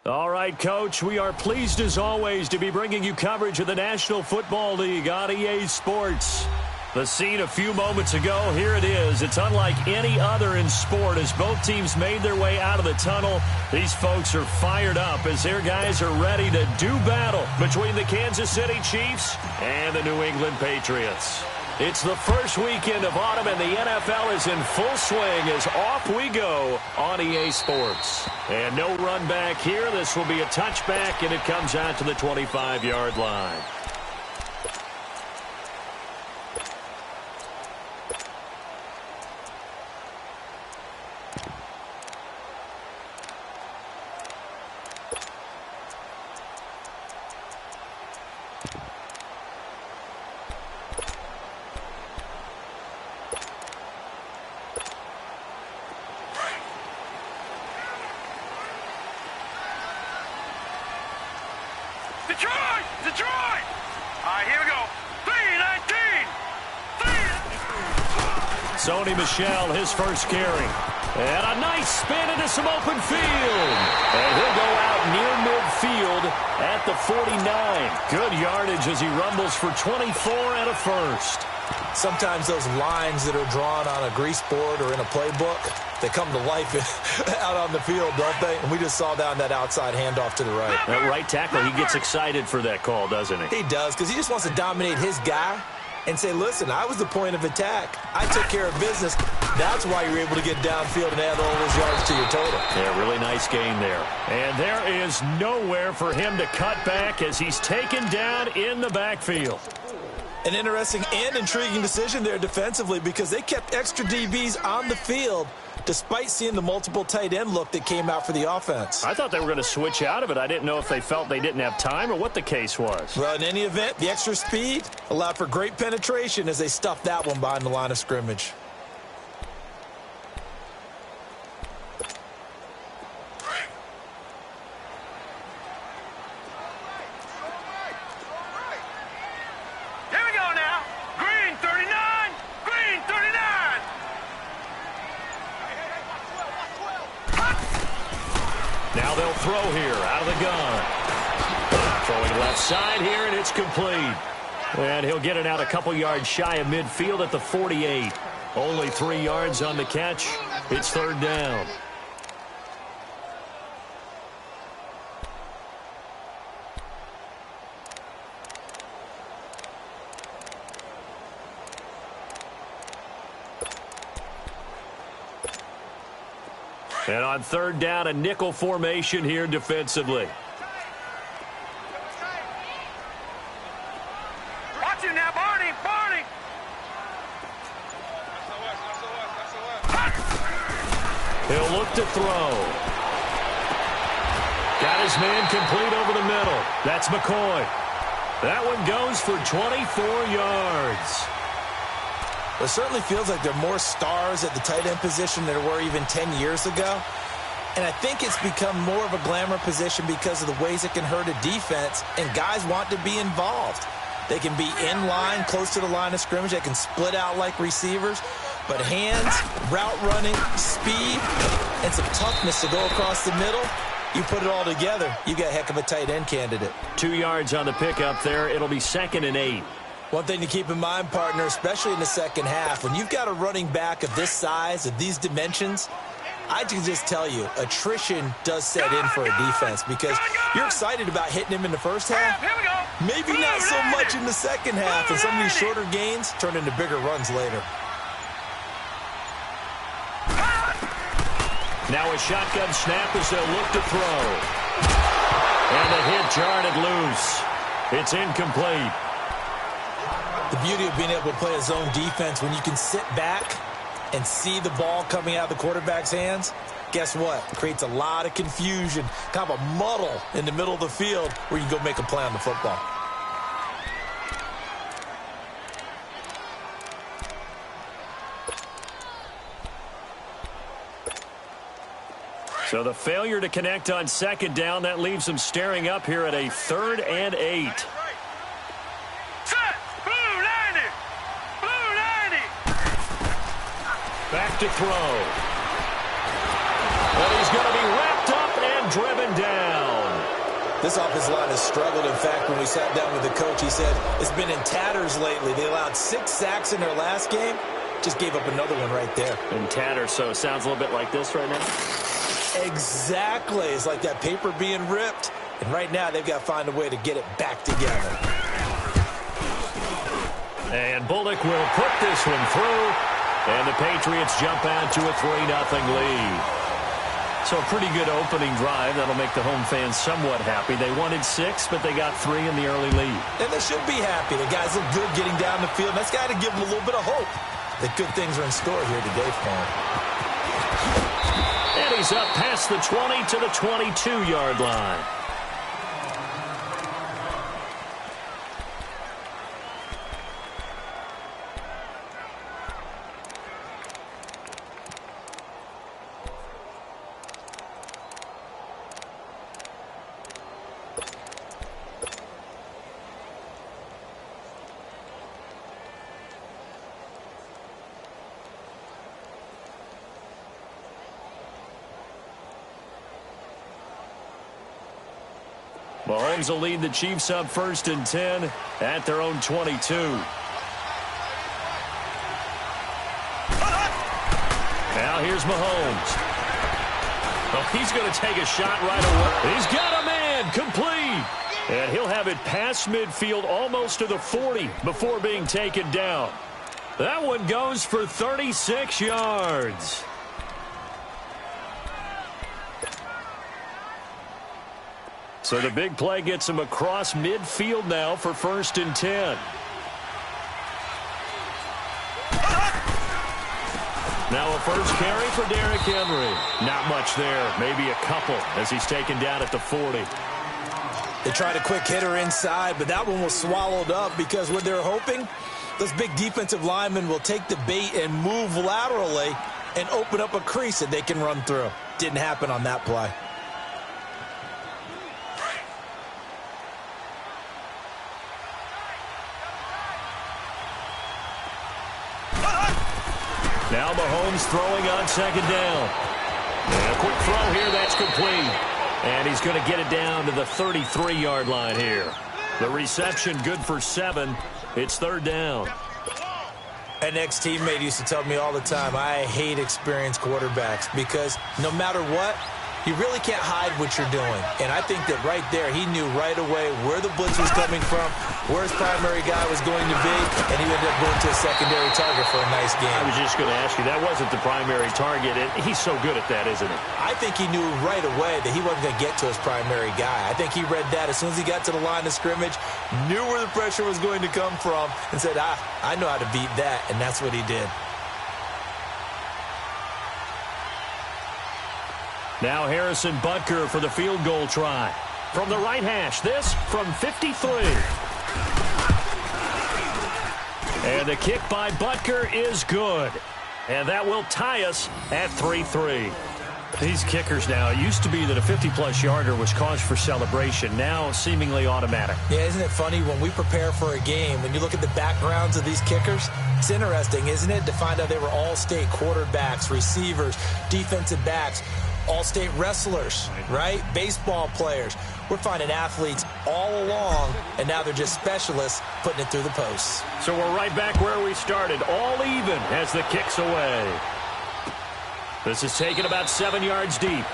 All right, Coach, we are pleased as always to be bringing you coverage of the National Football League on EA Sports. The scene a few moments ago, here it is. It's unlike any other in sport as both teams made their way out of the tunnel. These folks are fired up as their guys are ready to do battle between the Kansas City Chiefs and the New England Patriots. It's the first weekend of autumn, and the NFL is in full swing as off we go on EA Sports. And no run back here. This will be a touchback, and it comes out to the 25-yard line. Detroit! All right, here we go. 3-19! Sony Michel, his first carry. And a nice spin into some open field. And he'll go out near midfield at the 49. Good yardage as he rumbles for 24 and a first. Sometimes those lines that are drawn on a grease board or in a playbook, they come to life out on the field, don't they? And we just saw down that outside handoff to the right. That right tackle, he gets excited for that call, doesn't he? He does, because he just wants to dominate his guy and say, listen, I was the point of attack. I took care of business. That's why you're able to get downfield and add all those yards to your total. Yeah, really nice game there. And there is nowhere for him to cut back as he's taken down in the backfield. An interesting and intriguing decision there defensively because they kept extra DBs on the field despite seeing the multiple tight end look that came out for the offense. I thought they were going to switch out of it. I didn't know if they felt they didn't have time or what the case was. Well, in any event, the extra speed allowed for great penetration as they stuffed that one behind the line of scrimmage. Now they'll throw here out of the gun. Throwing left side here, and it's complete. And he'll get it out a couple yards shy of midfield at the 48. Only 3 yards on the catch. It's third down. And on third down, a nickel formation here defensively. Watch him now, Barney! Barney! He'll look to throw. Got his man complete over the middle. That's McCoy. That one goes for 24 yards. It certainly feels like there are more stars at the tight end position than there were even 10 years ago. And I think it's become more of a glamour position because of the ways it can hurt a defense, and guys want to be involved. They can be in line, close to the line of scrimmage. They can split out like receivers. But hands, route running, speed, and some toughness to go across the middle, you put it all together, you got a heck of a tight end candidate. 2 yards on the pickup there. It'll be 2nd and 8. One thing to keep in mind, partner, especially in the second half, when you've got a running back of this size, of these dimensions, I can just tell you, attrition does set in for a defense because you're excited about hitting him in the first half. Maybe not so much in the second half, and some of these shorter gains turn into bigger runs later. Now a shotgun snap as they'll look to throw. And the hit jarred loose. It's incomplete. The beauty of being able to play a zone defense when you can sit back and see the ball coming out of the quarterback's hands, guess what? It creates a lot of confusion, kind of a muddle in the middle of the field where you can go make a play on the football. So the failure to connect on second down, that leaves them staring up here at a 3rd and 8. Back to throw. But he's going to be wrapped up and driven down. This offensive line has struggled. In fact, when we sat down with the coach, he said it's been in tatters lately. They allowed 6 sacks in their last game. Just gave up another one right there. In tatters, so it sounds a little bit like this right now? Exactly. It's like that paper being ripped. And right now, they've got to find a way to get it back together. And Bullock will put this one through. And the Patriots jump out to a 3-0 lead. So a pretty good opening drive. That'll make the home fans somewhat happy. They wanted 6, but they got 3 in the early lead. And they should be happy. The guys look good getting down the field. That's got to give them a little bit of hope that good things are in store here today for them. And he's up past the 20 to the 22-yard line. Mahomes will lead the Chiefs up 1st and 10 at their own 22. Now here's Mahomes. Oh, he's going to take a shot right away. He's got a man complete. And he'll have it past midfield almost to the 40 before being taken down. That one goes for 36 yards. So the big play gets him across midfield now for 1st and 10. Now a first carry for Derrick Henry. Not much there. Maybe a couple as he's taken down at the 40. They tried a quick hitter inside, but that one was swallowed up because what they're hoping, those big defensive linemen will take the bait and move laterally and open up a crease that they can run through. Didn't happen on that play. Now Mahomes throwing on 2nd down. And a quick throw here, that's complete. And he's going to get it down to the 33-yard line here. The reception good for 7. It's 3rd down. An ex-teammate used to tell me all the time, I hate experienced quarterbacks because no matter what, you really can't hide what you're doing. And I think that right there, he knew right away where the blitz was coming from, where his primary guy was going to be, and he ended up going to a secondary target for a nice game. I was just going to ask you, that wasn't the primary target, and he's so good at that, isn't he? I think he knew right away that he wasn't going to get to his primary guy. I think he read that as soon as he got to the line of scrimmage, knew where the pressure was going to come from, and said, I know how to beat that, and that's what he did. Now Harrison Butker for the field goal try. From the right hash, this from 53. And the kick by Butker is good. And that will tie us at 3-3. These kickers now, it used to be that a 50-plus yarder was cause for celebration. Now seemingly automatic. Yeah, isn't it funny when we prepare for a game, when you look at the backgrounds of these kickers, it's interesting, isn't it, to find out they were all-state quarterbacks, receivers, defensive backs, all-state wrestlers, right? Baseball players. We're finding athletes all along, and now they're just specialists putting it through the posts. So we're right back where we started, all even as the kick's away. This is taken about 7 yards deep.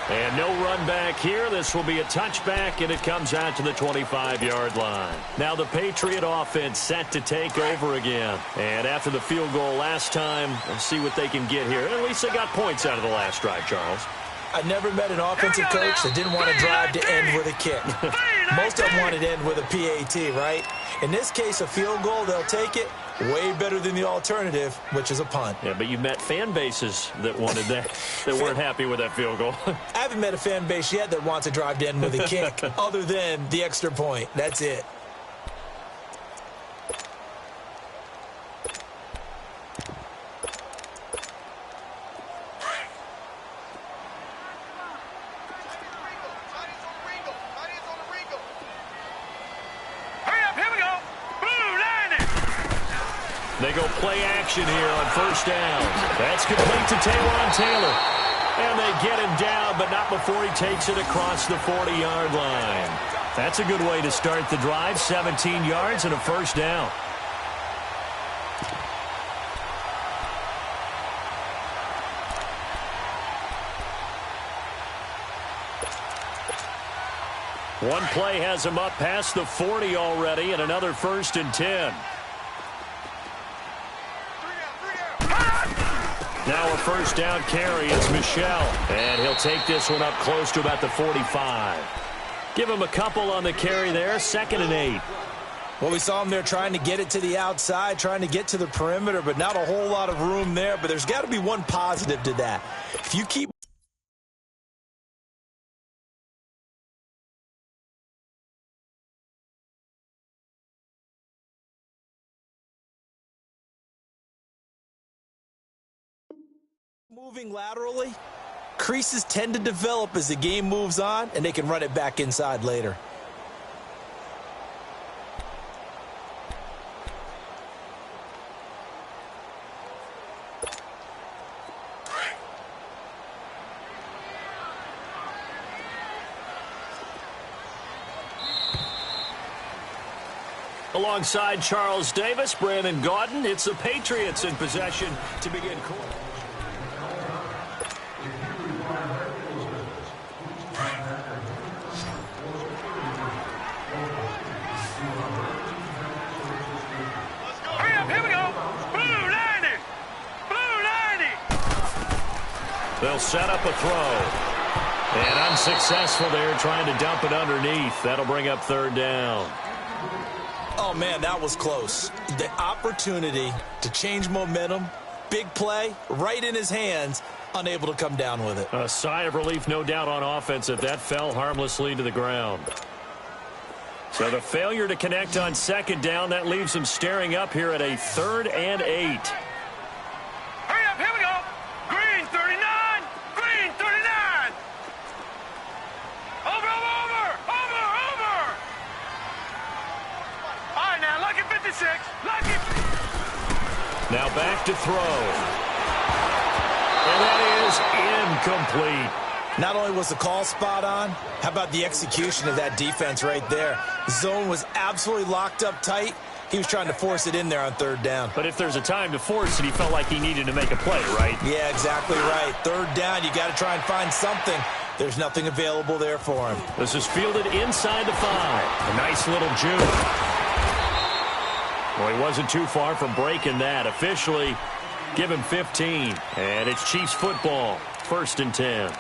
And no run back here. This will be a touchback, and it comes out to the 25-yard line. Now the Patriot offense set to take over again. And after the field goal last time, let's see what they can get here. At least they got points out of the last drive, Charles. I never met an offensive coach that didn't want to drive to end with a kick. Most of them wanted to end with a PAT, right? In this case, a field goal, they'll take it. Way better than the alternative, which is a punt. Yeah, but you met fan bases that wanted that, that weren't happy with that field goal. I haven't met a fan base yet that wants to drive to end with a kick other than the extra point. That's it. They go play action here on 1st down. That's complete to Taywan Taylor. And they get him down, but not before he takes it across the 40-yard line. That's a good way to start the drive. 17 yards and a first down. One play has him up past the 40 already, and another 1st and 10. Now a first down carry is Michel. And he'll take this one up close to about the 45. Give him a couple on the carry there. 2nd and 8. Well, we saw him there trying to get it to the outside, trying to get to the perimeter, but not a whole lot of room there. But there's got to be one positive to that. If you keep moving laterally, creases tend to develop as the game moves on, and they can run it back inside later. Alongside Charles Davis, Brandon Gaudin, it's the Patriots in possession to begin quarter. They'll set up a throw. And unsuccessful there, trying to dump it underneath. That'll bring up 3rd down. Oh, man, that was close. The opportunity to change momentum, big play, right in his hands, unable to come down with it. A sigh of relief, no doubt, on offense if that fell harmlessly to the ground. So the failure to connect on 2nd down, that leaves him staring up here at a 3rd and 8. Hurry up, here we go. Green 39, green 39. Over. All right, now, lucky 56, lucky. Now back to throw. And that is incomplete. Not only was the call spot on, how about the execution of that defense right there? The zone was absolutely locked up tight. He was trying to force it in there on 3rd down. But if there's a time to force it, he felt like he needed to make a play, right? Yeah, exactly right. 3rd down, you got to try and find something. There's nothing available there for him. This is fielded inside the 5. A nice little juke. Well, he wasn't too far from breaking that. Officially, give him 15. And it's Chiefs football. 1st and 10.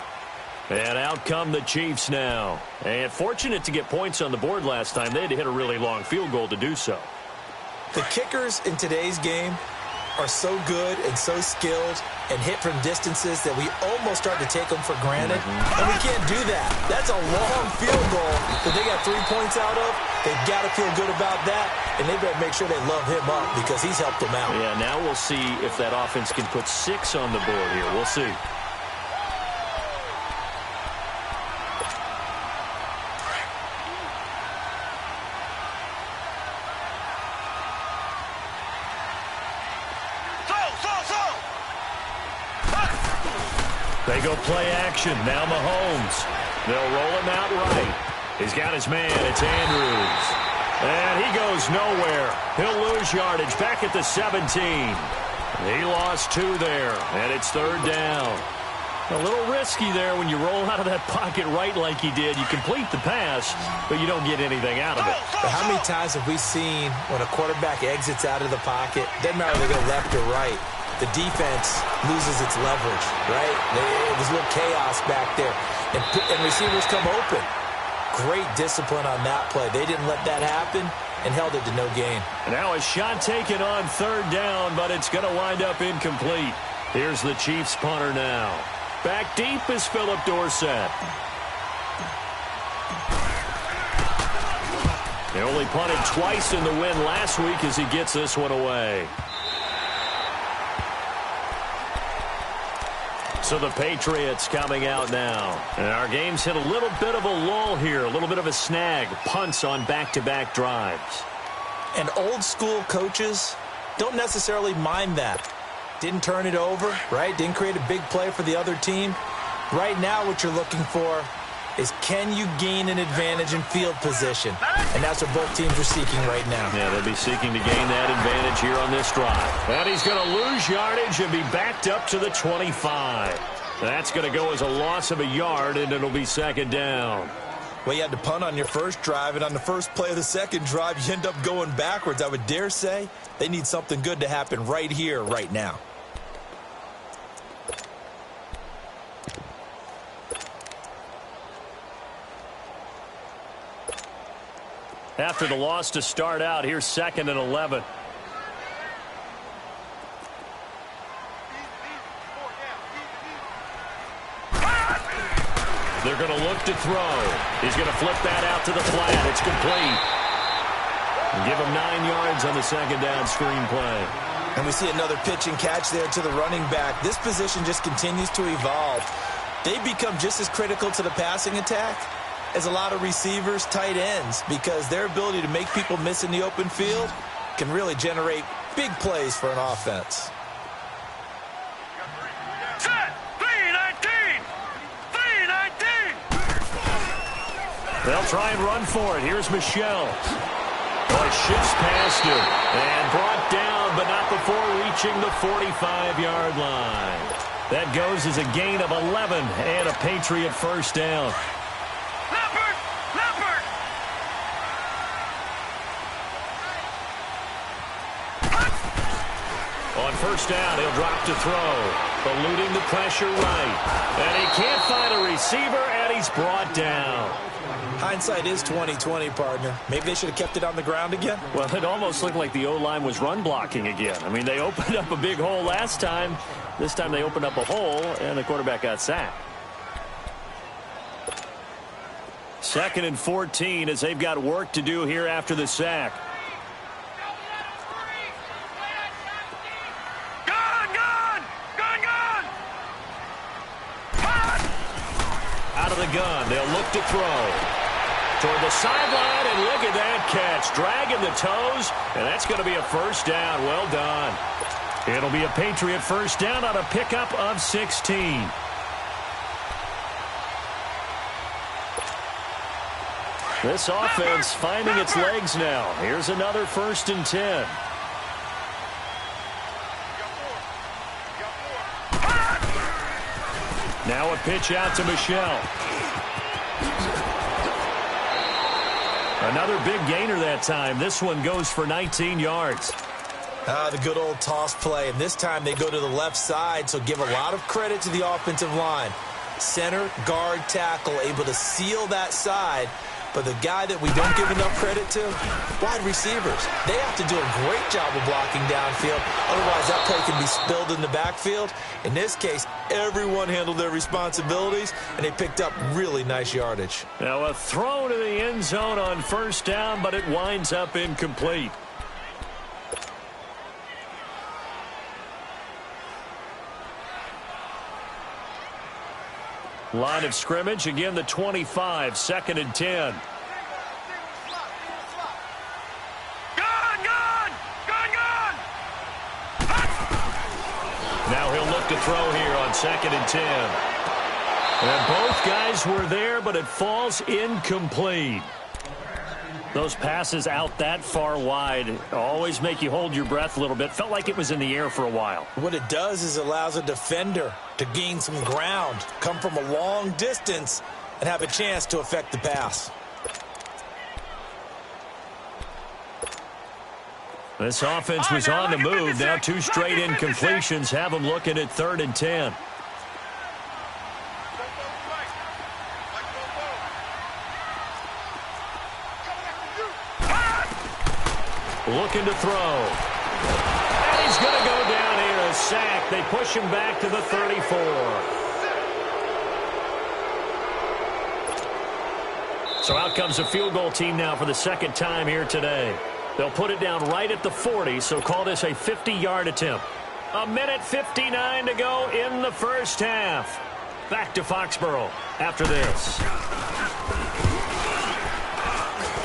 And out come the Chiefs now. And fortunate to get points on the board last time. They had to hit a really long field goal to do so. The kickers in today's game are so good and so skilled and hit from distances that we almost start to take them for granted. And we can't do that. That's a long field goal that they got 3 points out of. They've got to feel good about that, and they better make sure they love him up because he's helped them out. Yeah, now we'll see if that offense can put 6 on the board here. We'll see. They go play action. Now Mahomes. They'll roll him out right. He's got his man. It's Andrews. And he goes nowhere. He'll lose yardage back at the 17. He lost 2 there, and it's 3rd down. A little risky there when you roll out of that pocket right like he did. You complete the pass, but you don't get anything out of it. But how many times have we seen when a quarterback exits out of the pocket, doesn't matter if they go left or right, the defense loses its leverage, right? It was a little chaos back there. And receivers come open. Great discipline on that play. They didn't let that happen and held it to no gain. And now a shot taken on 3rd down, but it's going to wind up incomplete. Here's the Chiefs punter now. Back deep is Philip Dorsett. They only punted twice in the win last week as he gets this one away. So the Patriots coming out now. And our game's hit a little bit of a lull here, a little bit of a snag. Punts on back-to-back drives. And old school coaches don't necessarily mind that. Didn't turn it over, right? Didn't create a big play for the other team. Right now what you're looking for is can you gain an advantage in field position? And that's what both teams are seeking right now. Yeah, they'll be seeking to gain that advantage here on this drive. And he's going to lose yardage and be backed up to the 25. That's going to go as a loss of a yard, and it'll be second down. Well, you had to punt on your first drive, and on the first play of the second drive, you end up going backwards. I would dare say they need something good to happen right here, right now. After the loss to start out, here's 2nd and 11. They're going to look to throw. He's going to flip that out to the flat. It's complete. And give him 9 yards on the second down screenplay. And we see another pitch and catch there to the running back. This position just continues to evolve. They become just as critical to the passing attack as a lot of receivers, tight ends, because their ability to make people miss in the open field can really generate big plays for an offense. Set. 3-19. 3-19. They'll try and run for it. Here's Michel. Boy, shifts past him and brought down, but not before reaching the 45-yard line. That goes as a gain of 11 and a Patriot first down. Leopard. Leopard. On first down, he'll drop to throw. Eluding the pressure right. And he can't find a receiver, and he's brought down. Hindsight is 20/20, partner. Maybe they should have kept it on the ground again. Well, it almost looked like the O-line was run blocking again. I mean, they opened up a big hole last time. This time they opened up a hole, and the quarterback got sacked. 2nd and 14 as they've got work to do here after the sack. Out of the gun, they'll look to throw. Toward the sideline, and look at that catch. Dragging the toes, and that's going to be a first down. Well done. It'll be a Patriot first down on a pickup of 16. This offense finding its legs now. Here's another 1st and 10. Now a pitch out to Michel. Another big gainer that time. This one goes for 19 yards. The good old toss play. And this time they go to the left side, so give a lot of credit to the offensive line. Center, guard, tackle, able to seal that side. But the guy that we don't give enough credit to, wide receivers. They have to do a great job of blocking downfield. Otherwise, that play can be spilled in the backfield. In this case, everyone handled their responsibilities, and they picked up really nice yardage. Now a throw to the end zone on first down, but it winds up incomplete. Line of scrimmage, again the 25, 2nd and 10. Now he'll look to throw here on 2nd and 10. And both guys were there, but it falls incomplete. Those passes out that far wide always make you hold your breath a little bit. Felt like it was in the air for a while. What it does is allows a defender to gain some ground, come from a long distance, and have a chance to affect the pass. This offense was on the move. Now 2 straight incompletions have them looking at 3rd and 10. Looking to throw. And he's going to go down here, a sack. They push him back to the 34. So out comes the field goal team now for the 2nd time here today. They'll put it down right at the 40, so call this a 50-yard attempt. 1:59 to go in the first half. Back to Foxborough after this.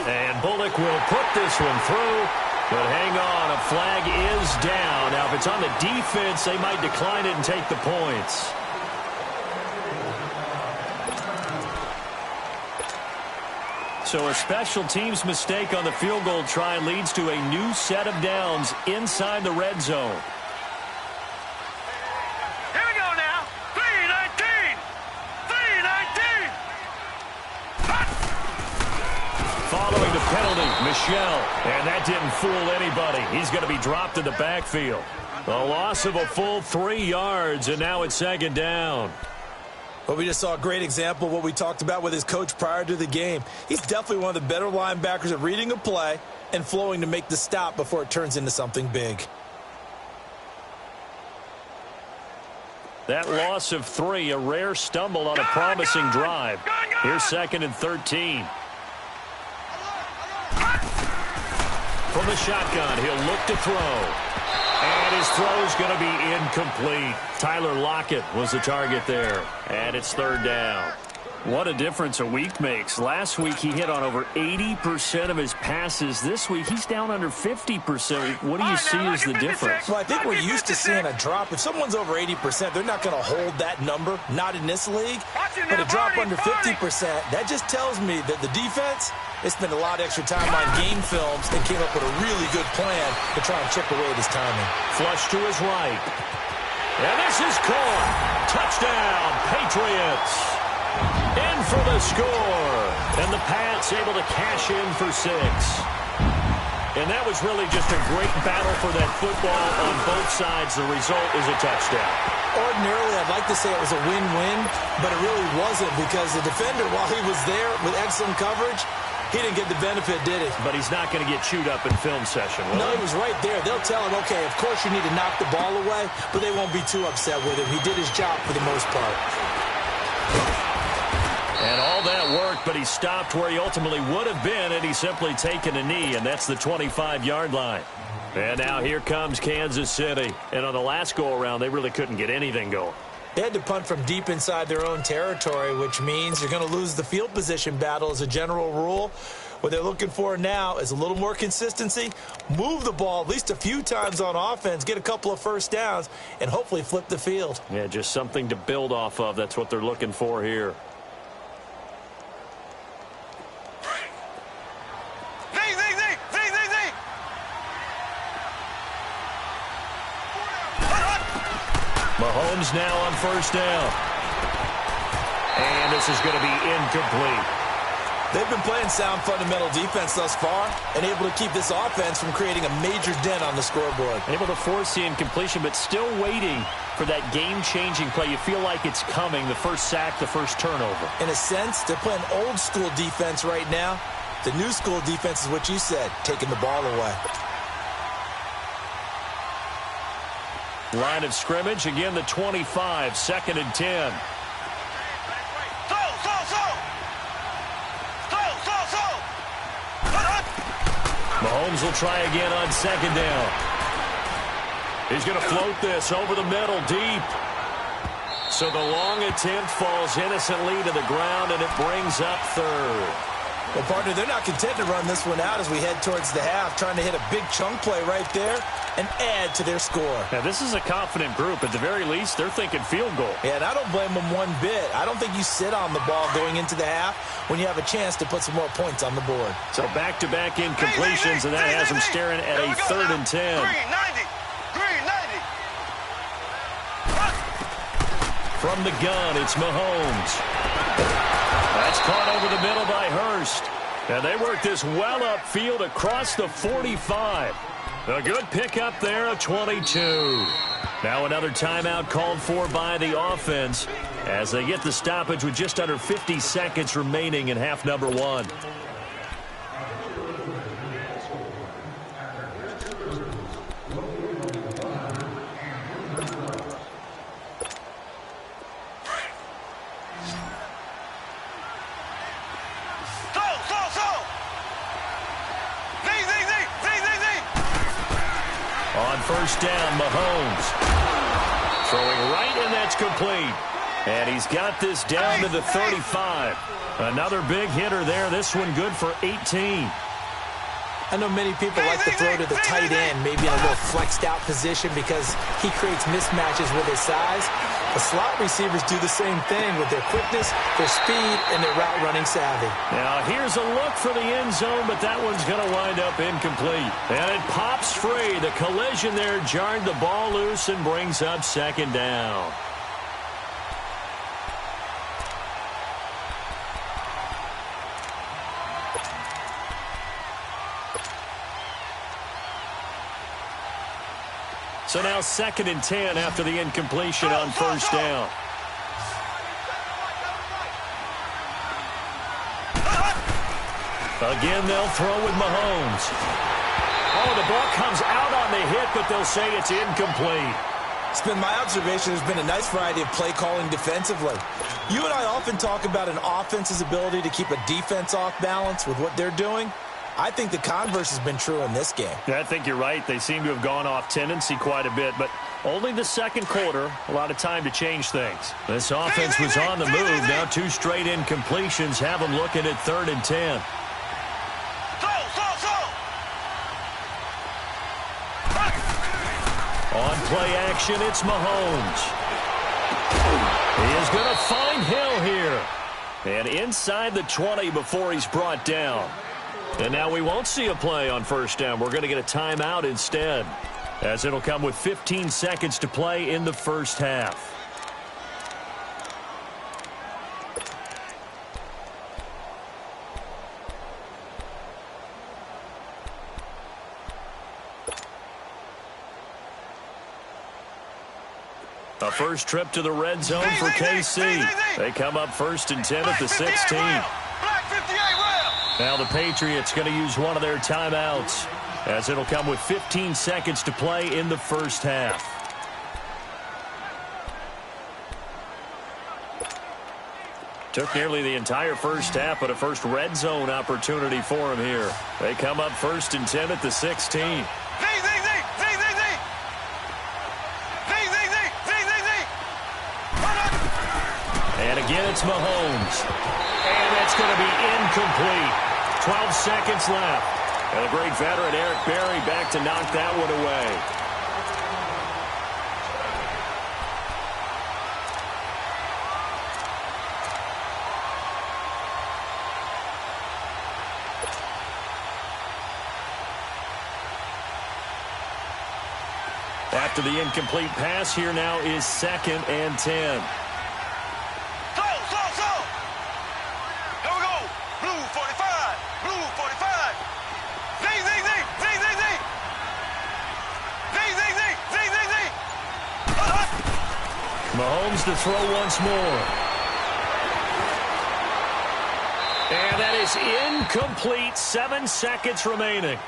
And Bullock will put this one through. But hang on, a flag is down. Now, if it's on the defense, they might decline it and take the points. So a special teams mistake on the field goal try leads to a new set of downs inside the red zone. Here we go now. 3-19. 3-19. Following the penalty, Michel. And that didn't fool anybody. He's going to be dropped in the backfield. A loss of a full 3 yards, and now it's second down. Well, we just saw a great example of what we talked about with his coach prior to the game. He's definitely one of the better linebackers at reading a play and flowing to make the stop before it turns into something big. That loss of 3, a rare stumble on a promising drive. Here's 2nd and 13. From the shotgun, he'll look to throw. And his throw's going to be incomplete. Tyler Lockett was the target there. And it's 3rd down. What a difference a week makes. Last week he hit on over 80% of his passes. This week he's down under 50%. What do you see as the difference? Well, I think we're used to seeing a drop. If someone's over 80%, they're not going to hold that number. Not in this league. But a drop under 50%, that just tells me that the defense, they spent a lot of extra time on game films and came up with a really good plan to try and chip away at his timing. Flush to his right. And this is caught. Touchdown, Patriots. In for the score. And the Pats able to cash in for 6. And that was really just a great battle for that football on both sides. The result is a touchdown. Ordinarily, I'd like to say it was a win-win, but it really wasn't because the defender, while he was there with excellent coverage, he didn't get the benefit, did he? But he's not going to get chewed up in film session, will No, he? he was right there. They'll tell him, okay, of course you need to knock the ball away, but they won't be too upset with him. He did his job for the most part. And all that worked, but he stopped where he ultimately would have been, and he's simply taken a knee, and that's the 25-yard line. And now here comes Kansas City. And on the last go-around, they really couldn't get anything going. They had to punt from deep inside their own territory, which means you're going to lose the field position battle as a general rule. What they're looking for now is a little more consistency, move the ball at least a few times on offense, get a couple of first downs, and hopefully flip the field. Yeah, just something to build off of. That's what they're looking for here. Mahomes now on 1st down. And this is going to be incomplete. They've been playing sound fundamental defense thus far and able to keep this offense from creating a major dent on the scoreboard. Able to force the incompletion, but still waiting for that game-changing play. You feel like it's coming, the first sack, the first turnover. In a sense, they're playing old-school defense right now. The new-school defense is what you said, taking the ball away. Line of scrimmage, again the 25, 2nd and 10. Mahomes will try again on 2nd down. He's going to float this over the middle, deep. So the long attempt falls innocently to the ground, and it brings up 3rd. Well, partner, they're not content to run this one out as we head towards the half, trying to hit a big chunk play right there and add to their score. Now, this is a confident group. At the very least, they're thinking field goal. Yeah, and I don't blame them one bit. I don't think you sit on the ball going into the half when you have a chance to put some more points on the board. So back-to-back incompletions, and that has them staring at a 3rd and 10. From the gun, it's Mahomes. That's caught over the middle by Hurst. And they work this well upfield across the 45. A good pickup there of 22. Now another timeout called for by the offense as they get the stoppage with just under 50 seconds remaining in half number 1. On 1st down, Mahomes. Throwing right, and that's complete. And he's got this down to the 35. Another big hitter there. This one good for 18. I know many people like to throw to the tight end, maybe in a little flexed out position because he creates mismatches with his size. The slot receivers do the same thing with their quickness, their speed, and their route running savvy. Now here's a look for the end zone, but that one's going to wind up incomplete. And it pops free. The collision there jarred the ball loose and brings up second down. So now 2nd and 10 after the incompletion on first down. Again, they'll throw with Mahomes. Oh, the ball comes out on the hit, but they'll say it's incomplete. It's been my observation there's been a nice variety of play calling defensively. You and I often talk about an offense's ability to keep a defense off balance with what they're doing. I think the converse has been true in this game. Yeah, I think you're right. They seem to have gone off tendency quite a bit, but only the second quarter, a lot of time to change things. This offense was on the move. Now 2 straight incompletions have them looking at 3rd and 10. On play action, it's Mahomes. He is going to find Hill here. And inside the 20 before he's brought down. And now we won't see a play on first down. We're going to get a timeout instead, as it'll come with 15 seconds to play in the first half. A first trip to the red zone for KC. They come up 1st and 10 at the 16. Now the Patriots going to use one of their timeouts, as it'll come with 15 seconds to play in the first half. Took nearly the entire first half, but a first red zone opportunity for him here. They come up 1st and 10 at the 16. And again, it's Mahomes. And it's going to be incomplete. 12 seconds left. And the great veteran Eric Berry back to knock that one away. After the incomplete pass, here now is 2nd and 10. Mahomes to throw once more. And that is incomplete. 7 seconds remaining.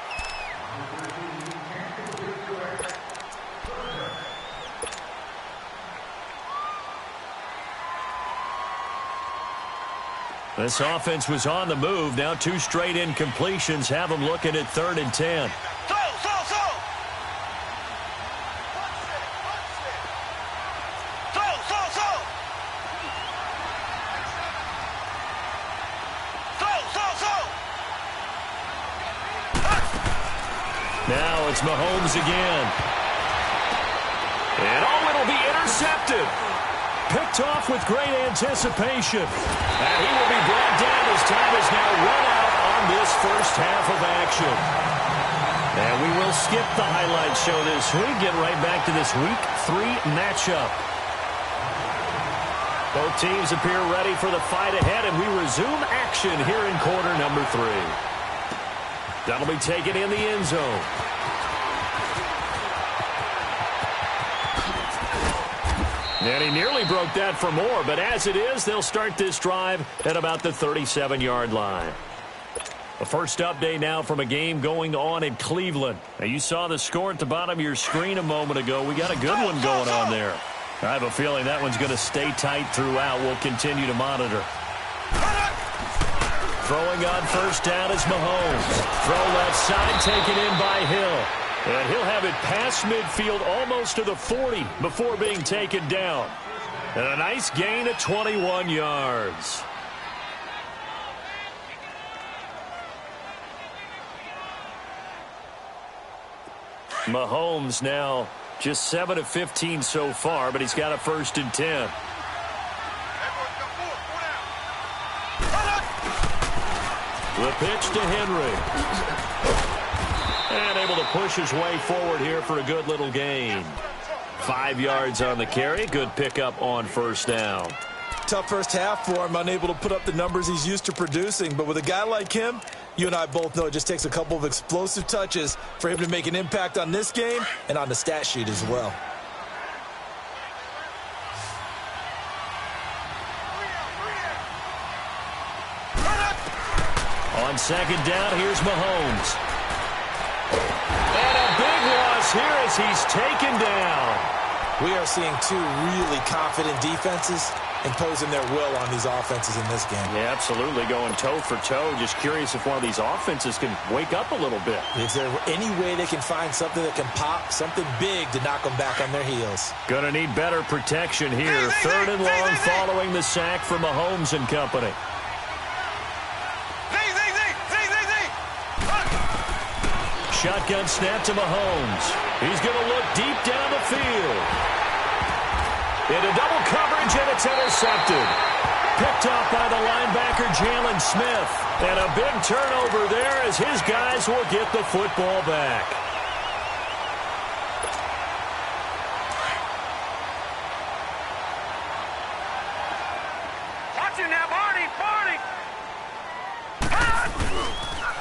This offense was on the move. Now 2 straight incompletions have them looking at 3rd and 10. Now it's Mahomes again. And it'll be intercepted. Picked off with great anticipation. And he will be brought down as time is now run out on this first half of action. And we will skip the highlights show this week. Get right back to this Week 3 matchup. Both teams appear ready for the fight ahead, and we resume action here in quarter number 3. That'll be taken in the end zone. And he nearly broke that for more, but as it is, they'll start this drive at about the 37-yard line. A first update now from a game going on in Cleveland. Now, you saw the score at the bottom of your screen a moment ago. We got a good one going on there. I have a feeling that one's going to stay tight throughout. We'll continue to monitor. Throwing on first down is Mahomes. Throw left side, taken in by Hill. And he'll have it past midfield almost to the 40 before being taken down. And a nice gain of 21 yards. Mahomes now Just 7 of 15 so far, but he's got a 1st and 10. The pitch to Henry. And able to push his way forward here for a good little gain. 5 yards on the carry. Good pickup on 1st down. Tough first half for him, unable to put up the numbers he's used to producing. But with a guy like him, you and I both know it just takes a couple of explosive touches for him to make an impact on this game and on the stat sheet as well. On 2nd down, here's Mahomes. And a big loss here as he's taken down. We are seeing 2 really confident defenses imposing their will on these offenses in this game. Yeah, absolutely, going toe for toe. Just curious if one of these offenses can wake up a little bit. Is there any way they can find something that can pop, something big to knock them back on their heels? Gonna need better protection here. 3rd and long following the sack from Mahomes and company. Shotgun snap to Mahomes. He's going to look deep down the field. Into double coverage, and it's intercepted. Picked off by the linebacker, Jalen Smith. And a big turnover there as his guys will get the football back. Watch it now, Barney.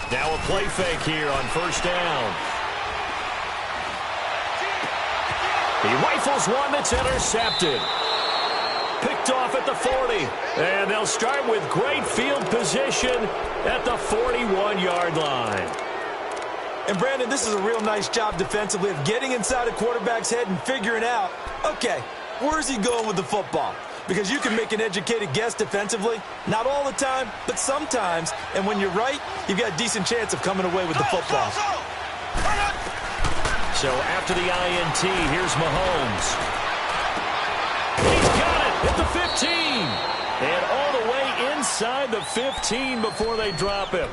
Now a play fake here on 1st down. He rifles one that's intercepted. Picked off at the 40. And they'll start with great field position at the 41-yard line. And, Brandon, this is a real nice job defensively of getting inside a quarterback's head and figuring out, okay, where's he going with the football? Because you can make an educated guess defensively. Not all the time, but sometimes. And when you're right, you've got a decent chance of coming away with the football. So after the INT, here's Mahomes. He's got it at the 15. And all the way inside the 15 before they drop him.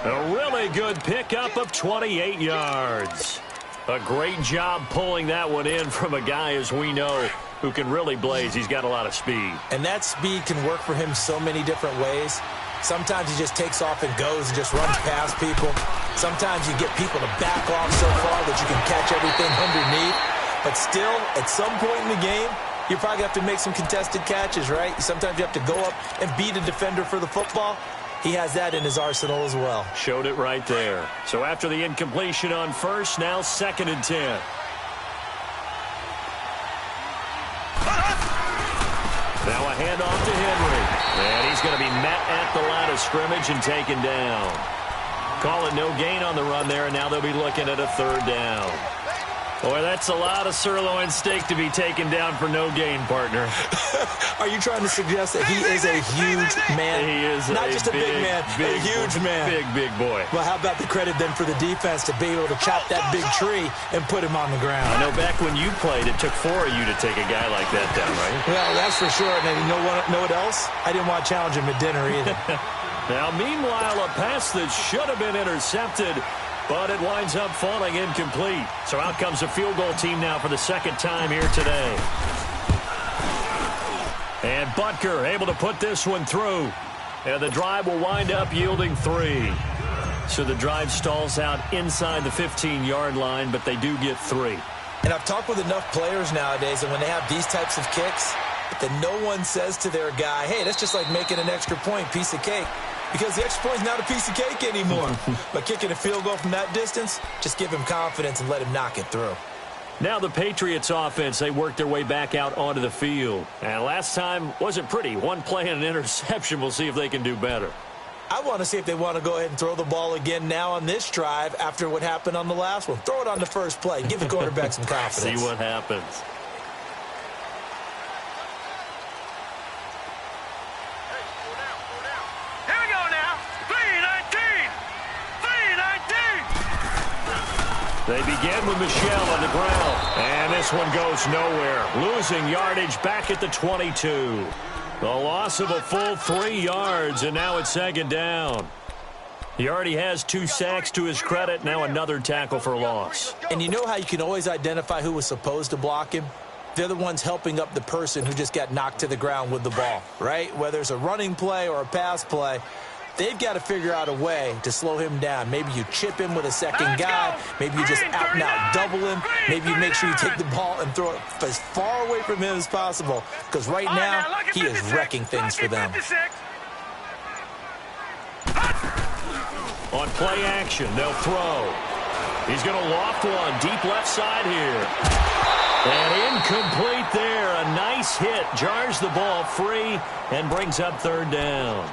A really good pickup of 28 yards. A great job pulling that one in from a guy, as we know, who can really blaze. He's got a lot of speed. And that speed can work for him so many different ways. Sometimes he just takes off and goes and just runs past people. Sometimes you get people to back off so far that you can catch everything underneath. But still, at some point in the game, you probably have to make some contested catches, right? Sometimes you have to go up and beat a defender for the football. He has that in his arsenal as well. Showed it right there. So after the incompletion on 1st, now 2nd and 10. Now a handoff to Henry. And he's going to be met at the line of scrimmage and taken down. Call it no gain on the run there, and now they'll be looking at a 3rd down. Boy, that's a lot of sirloin steak to be taken down for no gain, partner. Are you trying to suggest that he is a huge man? He is not just a big man, a huge man. Big boy. Well, how about the credit then for the defense to be able to chop that big tree and put him on the ground? I know back when you played, it took 4 of you to take a guy like that down, right? Well, that's for sure. And you know what else? I didn't want to challenge him at dinner either. Now, meanwhile, a pass that should have been intercepted, but it winds up falling incomplete. So out comes a field goal team now for the 2nd time here today. And Butker able to put this one through. And the drive will wind up yielding 3. So the drive stalls out inside the 15-yard line, but they do get 3. And I've talked with enough players nowadays, and when they have these types of kicks, that no one says to their guy, hey, that's just like making an extra point, piece of cake. Because the extra point is not a piece of cake anymore. But kicking a field goal from that distance, just give him confidence and let him knock it through. Now the Patriots offense, they worked their way back out onto the field. And last time wasn't pretty. One play and an interception. We'll see if they can do better. I want to see if they want to go ahead and throw the ball again now on this drive after what happened on the last one. Throw it on the first play. Give the quarterback some confidence. See what happens. They begin with Michel on the ground. And this one goes nowhere. Losing yardage back at the 22. The loss of a full 3 yards, and now it's 2nd down. He already has 2 sacks to his credit. Now another tackle for loss. And you know how you can always identify who was supposed to block him? They're the ones helping up the person who just got knocked to the ground with the ball, right? Whether it's a running play or a pass play, they've got to figure out a way to slow him down. Maybe you chip him with a second guy. Maybe you just out and out double him. Maybe you make sure you take the ball and throw it as far away from him as possible. Because right now, he is wrecking things for them. On play action, they'll throw. He's going to loft one deep left side here. And incomplete there. A nice hit. Jars the ball free and brings up third down.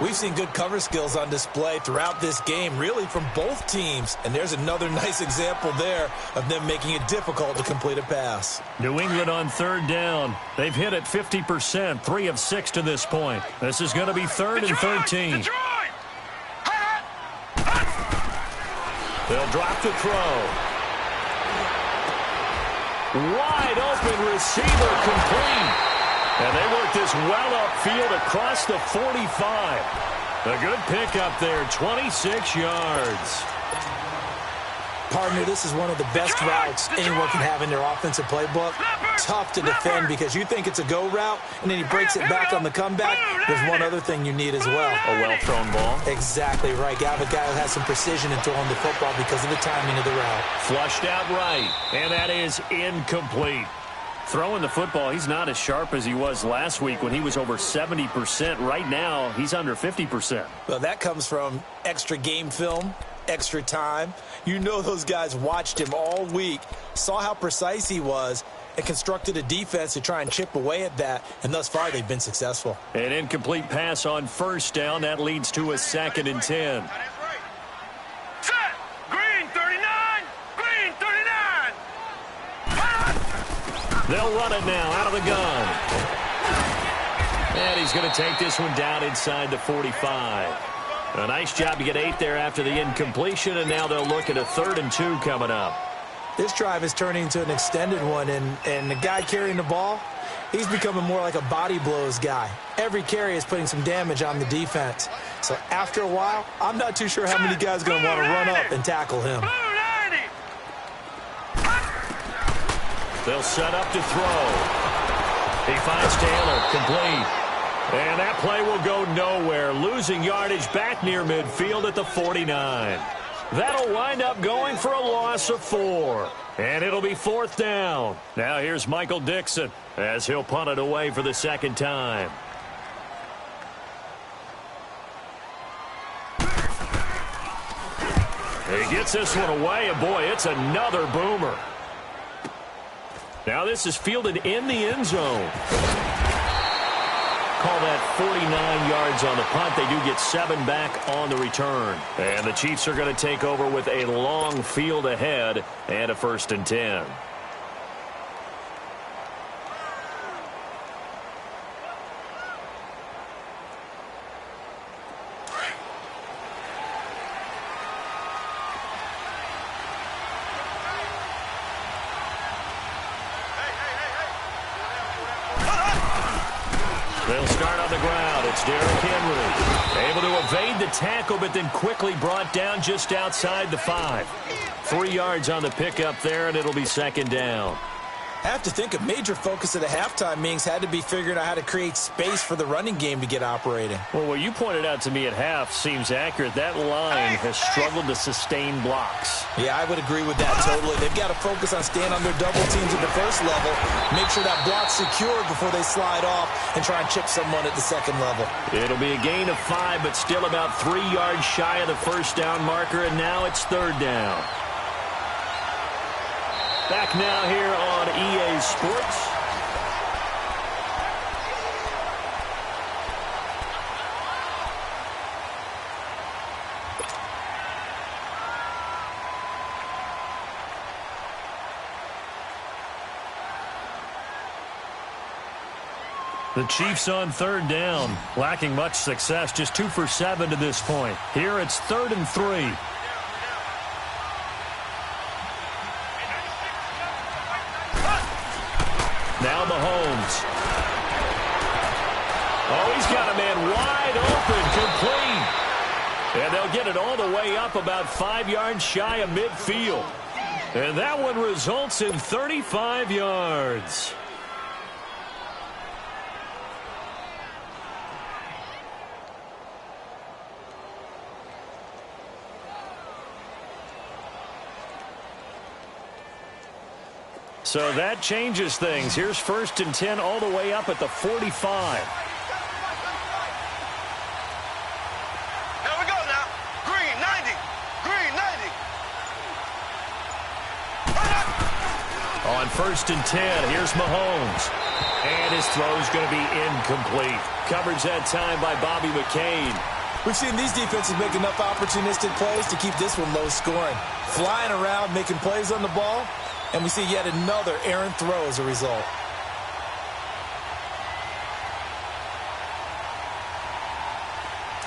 We've seen good cover skills on display throughout this game, really from both teams. And there's another nice example there of them making it difficult to complete a pass. New England on third down. They've hit it 50%, 3 of 6 to this point. This is going to be 3rd and 13. They'll drop to throw. Wide open receiver complete. And they work this well upfield across the 45. A good pickup there, 26 yards. Partner, this is one of the best routes anyone can have in their offensive playbook. Tough to defend because you think it's a go route, and then he breaks it back on the comeback. There's one other thing you need as well. A well-thrown ball. Exactly right. You have a guy who has some precision in throwing the football because of the timing of the route. Flushed out right, and that is incomplete. Throwing the football, he's not as sharp as he was last week when he was over 70%. Right now, he's under 50%. Well, that comes from extra game film, extra time. You know those guys watched him all week, saw how precise he was, and constructed a defense to try and chip away at that, and thus far they've been successful. An incomplete pass on first down. That leads to a 2nd and 10. Set. Green 39. Green 39. They'll run it now out of the gun. And he's going to take this one down inside the 45. A nice job to get 8 there after the incompletion, and now they'll look at a 3rd and 2 coming up. This drive is turning into an extended one, and the guy carrying the ball, he's becoming more like a body blows guy. Every carry is putting some damage on the defense. So after a while, I'm not too sure how many guys are going to want to run up and tackle him. They'll set up to throw. He finds Taylor, complete. And that play will go nowhere, losing yardage back near midfield at the 49. That'll wind up going for a loss of 4. And it'll be 4th down. Now here's Michael Dixon as he'll punt it away for the 2nd time. He gets this one away, and boy, it's another boomer. Now this is fielded in the end zone. Call that 49 yards on the punt. They do get 7 back on the return. And the Chiefs are going to take over with a long field ahead and a 1st and 10. They'll start on the ground. It's Derrick Henry. Able to evade the tackle, but then quickly brought down just outside the 5. 3 yards on the pickup there, and it'll be 2nd down. I have to think a major focus of the halftime meetings had to be figuring out how to create space for the running game to get operating. Well, what you pointed out to me at half seems accurate. That line has struggled to sustain blocks. Yeah, I would agree with that totally. They've got to focus on staying on their double teams at the first level, make sure that block's secured before they slide off and try and chip someone at the 2nd level. It'll be a gain of 5, but still about 3 yards shy of the 1st down marker, and now it's 3rd down. Back now here on EA Sports. The Chiefs on 3rd down, lacking much success, just 2 for 7 to this point. Here it's 3rd and 3. Now Mahomes. Oh, he's got a man wide open, complete. And they'll get it all the way up about 5 yards shy of midfield. And that one results in 35 yards. So that changes things. Here's 1st and 10 all the way up at the 45. On 1st and 10, here's Mahomes. And his throw's going to be incomplete. Coverage that time by Bobby McCain. We've seen these defenses make enough opportunistic plays to keep this one low scoring. Flying around, making plays on the ball, and we see yet another errant throw as a result.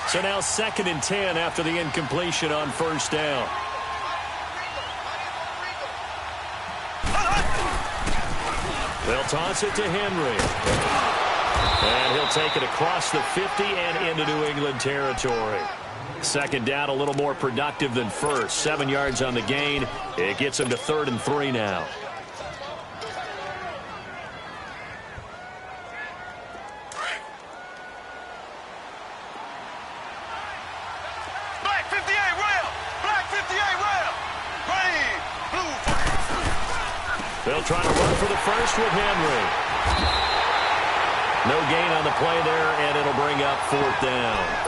So now 2nd and 10 after the incompletion on 1st down. They'll toss it to Henry. And he'll take it across the 50 and into New England territory. 2nd down, a little more productive than 1st. 7 yards on the gain. It gets him to 3rd and 3 now. Black 58 rail! Black 58 rail! Green, blue. They'll try to run for the first with Henry. No gain on the play there, and it'll bring up 4th down.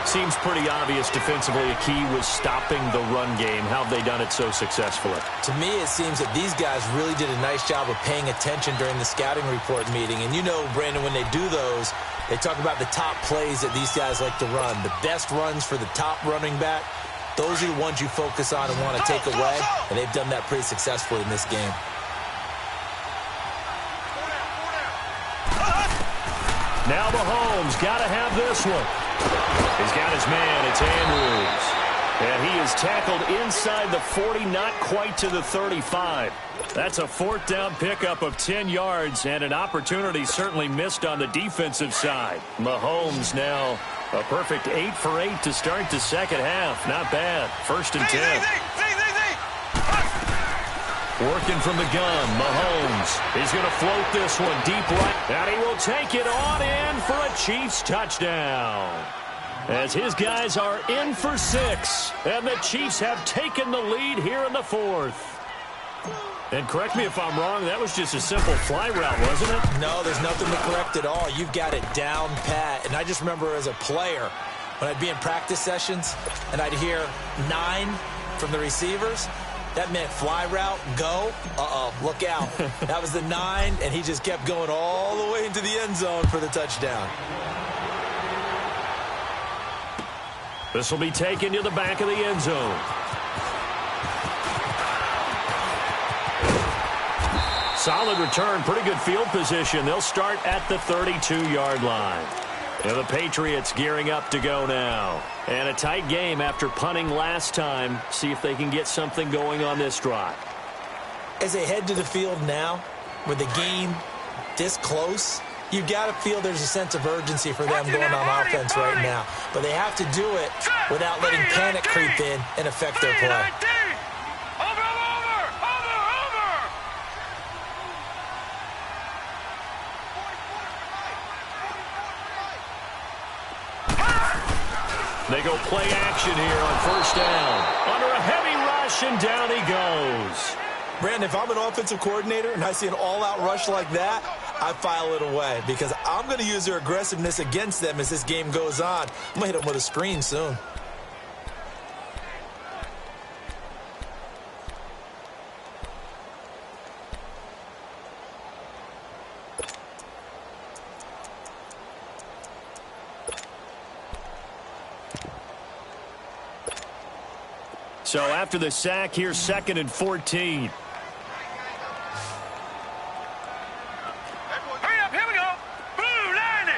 Seems pretty obvious defensively a key was stopping the run game. How have they done it so successfully? To me, it seems that these guys really did a nice job of paying attention during the scouting report meeting. And you know, Brandon, when they do those, they talk about the top plays that these guys like to run. The best runs for the top running back, those are the ones you focus on and want to take away. And they've done that pretty successfully in this game. Now Mahomes got to have this one. He's got his man. It's Andrews. And he is tackled inside the 40, not quite to the 35. That's a 4th down pickup of 10 yards and an opportunity certainly missed on the defensive side. Mahomes now a perfect 8 for 8 to start the second half. Not bad. 1st and 10. Working from the gun, Mahomes. He's going to float this one deep right. And he will take it on in for a Chiefs touchdown. As his guys are in for 6. And the Chiefs have taken the lead here in the 4th. And correct me if I'm wrong, that was just a simple fly route, wasn't it? No, there's nothing to correct at all. You've got it down pat. And I just remember as a player, when I'd be in practice sessions and I'd hear 9 from the receivers, that meant fly route, go, look out. That was the 9, and he just kept going all the way into the end zone for the touchdown. This will be taken to the back of the end zone. Solid return, pretty good field position. They'll start at the 32-yard line. And the Patriots gearing up to go now. And a tight game after punting last time. See if they can get something going on this drive. As they head to the field now, with the game this close, you've got to feel there's a sense of urgency for them going on offense right now. But they have to do it without letting panic creep in and affect their play. They go play action here on 1st down. Under a heavy rush, and down he goes. Brandon, if I'm an offensive coordinator and I see an all-out rush like that, I file it away because I'm going to use their aggressiveness against them as this game goes on. I'm going to hit them with a screen soon. So after the sack, here's 2nd and 14. Hurry up, here we go. Blue, 90.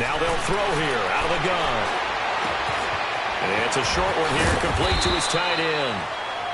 Now they'll throw here out of the gun. And it's a short one here, complete to his tight end.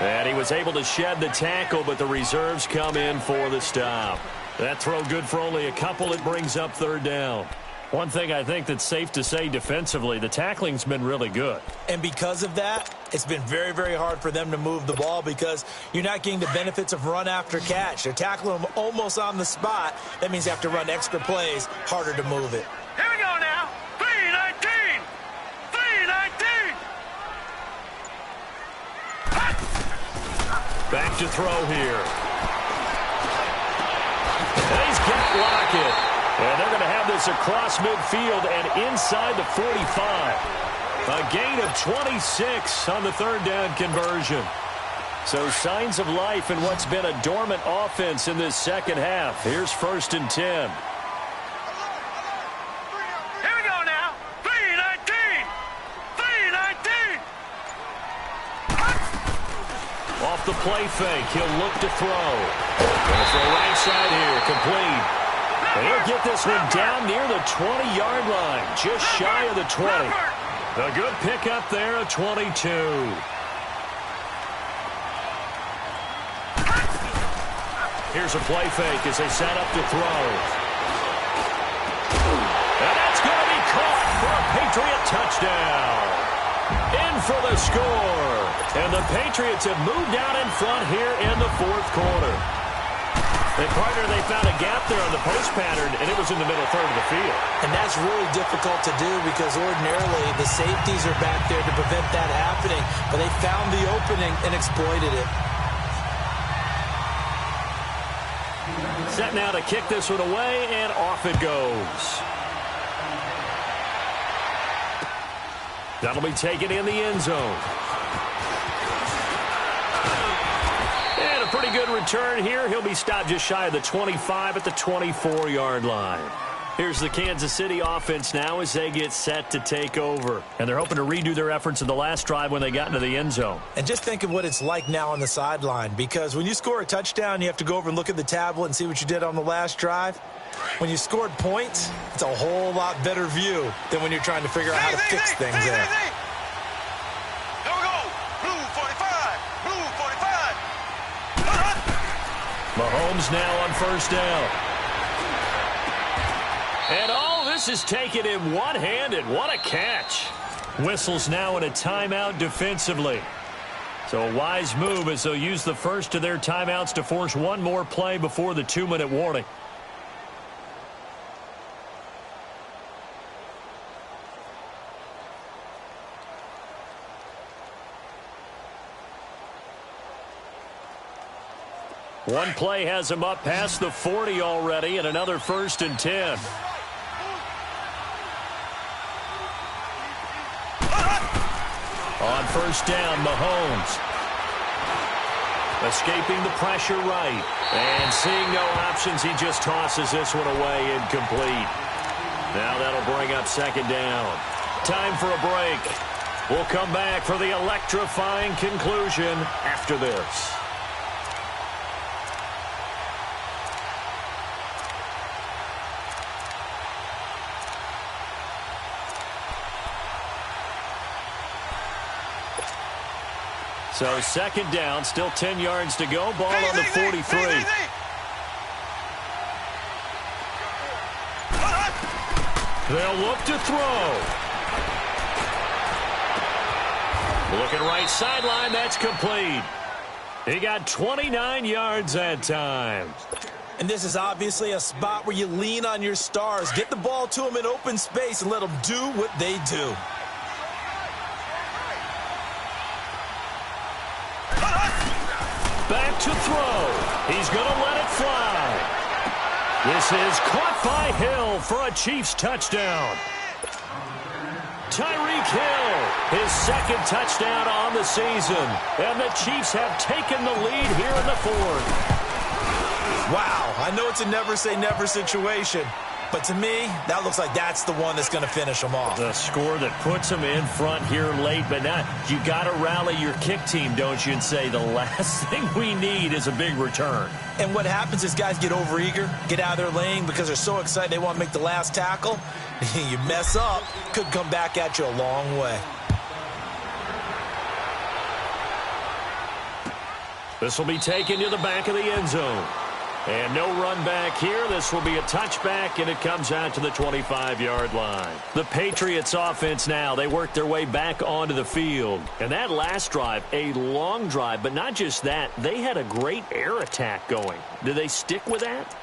And he was able to shed the tackle, but the reserves come in for the stop. That throw good for only a couple. It brings up 3rd down. One thing I think that's safe to say defensively, the tackling's been really good. And because of that, it's been very, very hard for them to move the ball because you're not getting the benefits of run after catch. They're tackling them almost on the spot. That means you have to run extra plays, harder to move it. Here we go now. 3-19. 3-19. Back to throw here. And he's got Lockett. And they're going to have this across midfield and inside the 45. A gain of 26 on the third down conversion. So signs of life in what's been a dormant offense in this second half. Here's 1st and 10. Here we go now. 3-19. 3-19. Off the play fake, he'll look to throw. Going to throw right side here, complete. And he'll get this one down near the 20-yard line, just shy of the 20. A good pickup there, a 22. Here's a play fake as they set up to throw. And that's going to be caught for a Patriot touchdown. In for the score. And the Patriots have moved out in front here in the fourth quarter. And, partner, they found a gap there on the post pattern, and it was in the middle third of the field. And that's really difficult to do because ordinarily the safeties are back there to prevent that happening. But they found the opening and exploited it. Set now to kick this one away, and off it goes. That'll be taken in the end zone. And a pretty good return here. He'll be stopped just shy of the 25 at the 24-yard line. Here's the Kansas City offense now as they get set to take over. And they're hoping to redo their efforts in the last drive when they got into the end zone. And just think of what it's like now on the sideline, because when you score a touchdown, you have to go over and look at the tablet and see what you did on the last drive. When you scored points, it's a whole lot better view than when you're trying to figure out how to fix things there. Here we go. Blue 45. Blue 45. Mahomes now on first down. And all this is taken in one-handed. What a catch. Whistles now in a timeout defensively. So a wise move as they'll use the first of their timeouts to force one more play before the 2-minute warning. One play has him up past the 40 already, and another 1st and 10. On first down, Mahomes. Escaping the pressure right. And seeing no options, he just tosses this one away incomplete. Now that'll bring up 2nd down. Time for a break. We'll come back for the electrifying conclusion after this. So 2nd down, still 10 yards to go. Ball on the 43. They'll look to throw. Looking right sideline, that's complete. He got 29 yards that time. And this is obviously a spot where you lean on your stars. Get the ball to them in open space and let them do what they do. Back to throw. He's going to let it fly. This is caught by Hill for a Chiefs touchdown. Tyreek Hill, his 2nd touchdown on the season. And the Chiefs have taken the lead here in the 4th. Wow, I know it's a never-say-never situation. But to me, that looks like that's the one that's going to finish them off. The score that puts them in front here late, but now you got to rally your kick team, don't you, and say the last thing we need is a big return. And what happens is guys get overeager, get out of their lane because they're so excited they want to make the last tackle. You mess up, could come back at you a long way. This will be taken to the back of the end zone. And no run back here. This will be a touchback, and it comes out to the 25-yard line. The Patriots offense now, they work their way back onto the field. And that last drive, a long drive, but not just that. They had a great air attack going. Do they stick with that?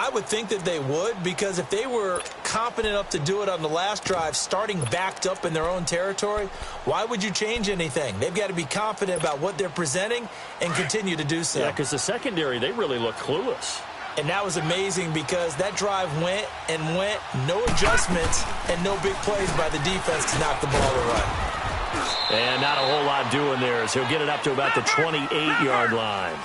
I would think that they would, because if they were confident enough to do it on the last drive, starting backed up in their own territory, why would you change anything? They've got to be confident about what they're presenting and continue to do so. Yeah, because the secondary, they really look clueless. And that was amazing because that drive went and went, no adjustments and no big plays by the defense to knock the ball away. And not a whole lot doing there as he'll get it up to about the 28-yard line.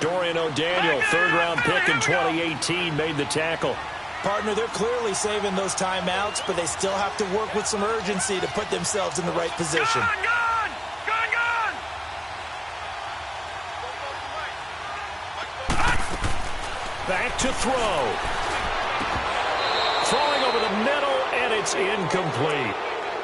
Dorian O'Daniel, third-round pick in 2018, made the tackle. Partner, they're clearly saving those timeouts, but they still have to work with some urgency to put themselves in the right position. Gun! Back to throw. Throwing over the middle, and it's incomplete.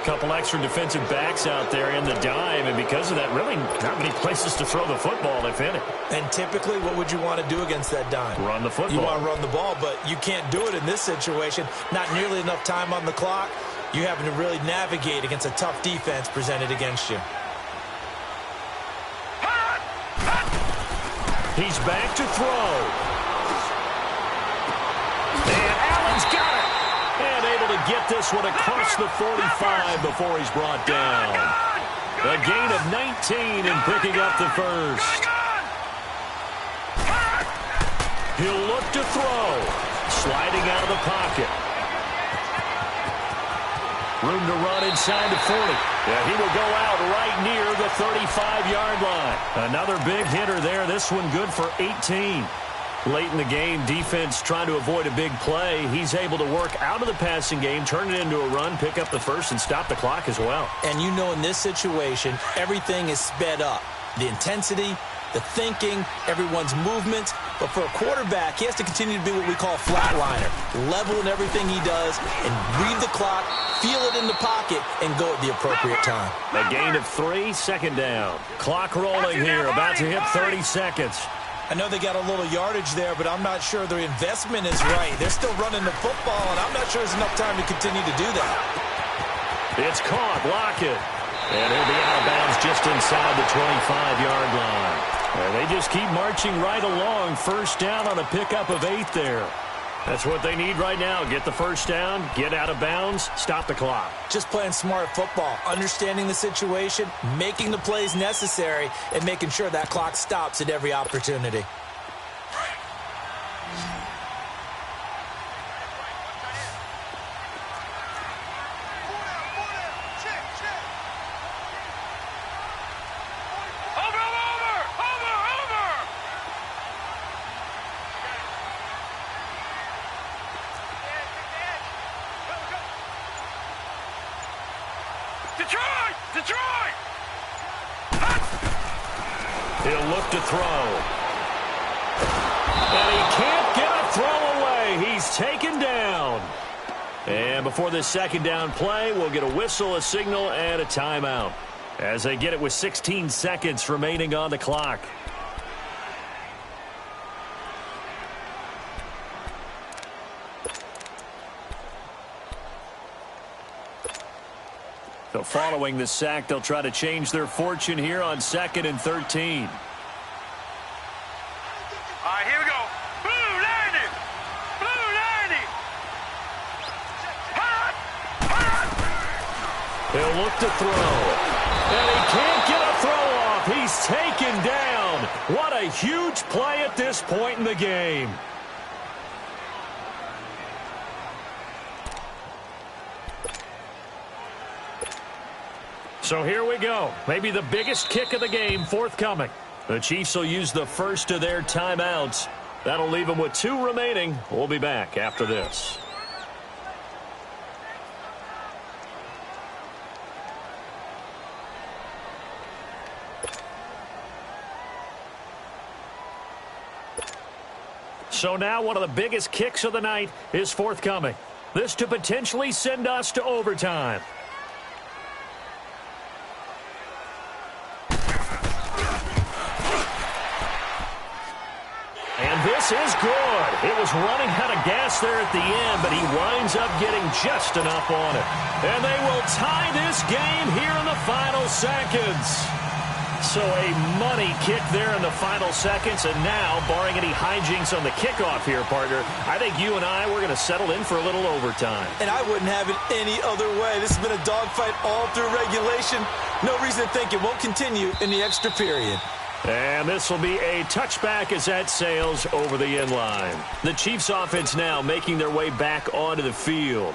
Couple extra defensive backs out there in the dime, and because of that, really not many places to throw the football, if any. And typically, what would you want to do against that dime? Run the football. You want to run the ball, but you can't do it in this situation. Not nearly enough time on the clock. You having to really navigate against a tough defense presented against you. He's back to throw. And Allen's got it. And able to get this one across the 45 before he's brought down. A gain of 19 and picking up the first. He'll look to throw. Sliding out of the pocket. Room to run inside the 40. Yeah, he will go out right near the 35-yard line. Another big hitter there. This one good for 18. Late in the game, defense trying to avoid a big play. He's able to work out of the passing game, turn it into a run, pick up the first, and stop the clock as well. And you know in this situation, everything is sped up. The intensity, the thinking, everyone's movement. But for a quarterback, he has to continue to be what we call a flatliner. Level in everything he does and read the clock, feel it in the pocket, and go at the appropriate time. A gain of 3, second down. Clock rolling here, about to hit 30 seconds. I know they got a little yardage there, but I'm not sure the investment is right. They're still running the football, and I'm not sure there's enough time to continue to do that. It's caught. Lockett. And he'll be out of bounds just inside the 25-yard line. And they just keep marching right along. First down on a pickup of 8 there. That's what they need right now. Get the first down, get out of bounds, stop the clock. Just playing smart football, understanding the situation, making the plays necessary, and making sure that clock stops at every opportunity. Detroit! He'll look to throw. And he can't get a throw away. He's taken down. And before this second down play, we'll get a whistle, a signal, and a timeout as they get it with 16 seconds remaining on the clock. So following the sack, they'll try to change their fortune here on 2nd and 13. All right, here we go. Blue 90! Blue 90! Hot! Hot! He'll look to throw. And he can't get a throw off. He's taken down. What a huge play at this point in the game. So here we go. Maybe the biggest kick of the game forthcoming. The Chiefs will use the first of their timeouts. That'll leave them with 2 remaining. We'll be back after this. So now one of the biggest kicks of the night is forthcoming. This to potentially send us to overtime. This is good. It was running out of gas there at the end, but he winds up getting just enough on it. And they will tie this game here in the final seconds. So a money kick there in the final seconds, and now, barring any hijinks on the kickoff here, partner, I think you and I, we're going to settle in for a little overtime. And I wouldn't have it any other way. This has been a dogfight all through regulation. No reason to think it won't continue in the extra period. And this will be a touchback as that sails over the end line. The Chiefs offense now making their way back onto the field.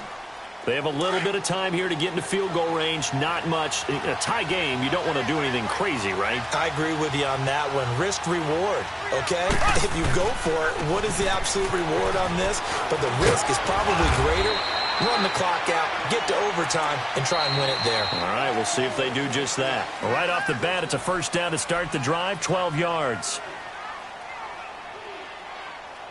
They have a little bit of time here to get into field goal range. Not much. In a tie game, you don't want to do anything crazy, right? I agree with you on that one. Risk reward, okay? If you go for it, what is the absolute reward on this? But the risk is probably greater. Run the clock out, get to overtime, and try and win it there. All right, we'll see if they do just that. Right off the bat, it's a first down to start the drive, 12 yards.